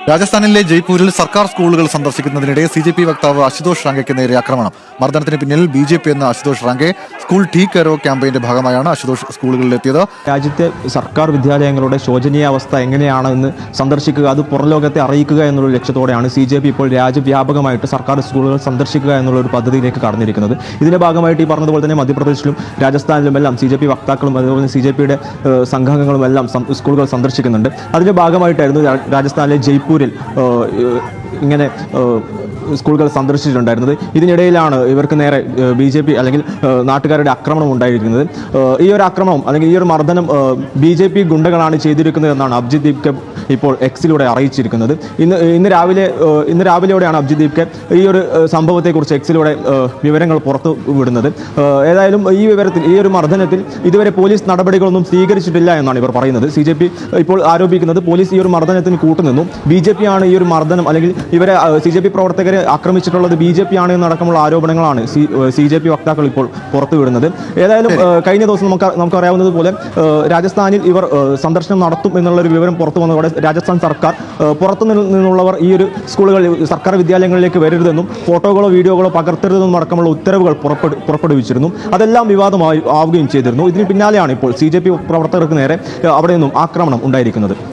രാജസ്ഥാനിലെ ജയ്പൂരിൽ സർക്കാർ സ്കൂളുകൾ സന്ദർശിക്കുന്നതിനിടെ സിജെപി വക്താവ് അശുതോഷ് റാങ്കയ്ക്ക് നേരെ ആക്രമണം. മർദ്ദനത്തിന് പിന്നിൽ ബിജെപി എന്ന അശുതോഷ് റാങ്കെ. സ്കൂൾ ടീ കെയറോ ക്യാമ്പയിന്റെ ഭാഗമായാണ് അശുതോഷ് സ്കൂളുകളിലെത്തിയത്. രാജ്യത്തെ സർക്കാർ വിദ്യാലയങ്ങളുടെ ശോചനീയാവസ്ഥ എങ്ങനെയാണെന്ന് സന്ദർശിക്കുക, അത് പുറംലോകത്തെ അറിയിക്കുക എന്നുള്ള ലക്ഷ്യത്തോടെയാണ് സിജെപി ഇപ്പോൾ രാജ്യവ്യാപകമായിട്ട് സർക്കാർ സ്കൂളുകൾ സന്ദർശിക്കുക എന്നുള്ള ഒരു പദ്ധതിയിലേക്ക് കടന്നിരിക്കുന്നത്. ഇതിന്റെ ഭാഗമായിട്ട് ഈ പറഞ്ഞതുപോലെ തന്നെ മധ്യപ്രദേശിലും രാജസ്ഥാനിലും എല്ലാം സിജെപി വക്താക്കളും അതുപോലെ സിജെപിയുടെ സംഘാംഗങ്ങളും എല്ലാം സ്കൂളുകൾ സന്ദർശിക്കുന്നുണ്ട്. അതിന്റെ ഭാഗമായിട്ടായിരുന്നു രാജസ്ഥാനിലെ ജയ്പൂരിൽ ഇങ്ങനെ സ്കൂളുകൾ സന്ദർശിച്ചിട്ടുണ്ടായിരുന്നത്. ഇതിനിടയിലാണ് ഇവർക്ക് നേരെ ബിജെപി അല്ലെങ്കിൽ നാട്ടുകാരുടെ ആക്രമണം ഉണ്ടായിരിക്കുന്നത്. ഈ ഒരു ആക്രമണം അല്ലെങ്കിൽ ഈ ഒരു മർദ്ദനം ബിജെപി ഗുണ്ടകളാണ് ചെയ്തിരിക്കുന്നത് എന്നാണ് അഭിജിത് ദീപ്കെ ഇപ്പോൾ എക്സിലൂടെ അറിയിച്ചിരിക്കുന്നത്. ഇന്ന് രാവിലെയോടെയാണ് അഭിജിത് ദീപ്കെ ഈ ഒരു സംഭവത്തെക്കുറിച്ച് എക്സിലൂടെ വിവരങ്ങൾ പുറത്തു വിടുന്നത്. ഏതായാലും ഈ ഒരു മർദ്ദനത്തിൽ ഇതുവരെ പോലീസ് നടപടികളൊന്നും സ്വീകരിച്ചിട്ടില്ല എന്നാണ് ഇവർ പറയുന്നത്. സിജെപി ഇപ്പോൾ ആരോപിക്കുന്നത് പോലീസ് ഈ ഒരു മർദ്ദനത്തിന് കൂട്ടുനിന്നു. ബിജെപി ആണ് ഈ ഒരു മർദ്ദനം അല്ലെങ്കിൽ ഇവരെ സിജെപി പ്രവർത്തകരെ ആക്രമിച്ചിട്ടുള്ളത് ബിജെപി ആണ് എന്നടക്കമുള്ള ആരോപണങ്ങളാണ് സിജെപി വക്താക്കൾ ഇപ്പോൾ പുറത്തുവിടുന്നത്. ഏതായാലും കഴിഞ്ഞ ദിവസം നമുക്കറിയാവുന്നതുപോലെ രാജസ്ഥാനിൽ ഇവർ സന്ദർശനം നടത്തും എന്നുള്ളൊരു വിവരം പുറത്തു വന്നതോടെ രാജസ്ഥാൻ സർക്കാർ പുറത്തു നിന്നുള്ളവർ ഈ ഒരു സ്കൂളുകളിൽ സർക്കാർ വിദ്യാലയങ്ങളിലേക്ക് വരരുതെന്നും ഫോട്ടോകളോ വീഡിയോകളോ പകർത്തരുതെന്നും അടക്കമുള്ള ഉത്തരവുകൾ പുറപ്പെടുവിച്ചിരുന്നു. അതെല്ലാം വിവാദമായി ആവുകയും ചെയ്തിരുന്നു. ഇതിന് പിന്നാലെയാണ് ഇപ്പോൾ സിജെപി പ്രവർത്തകർക്ക് നേരെ അവിടെ നിന്നും ആക്രമണം ഉണ്ടായിരിക്കുന്നത്.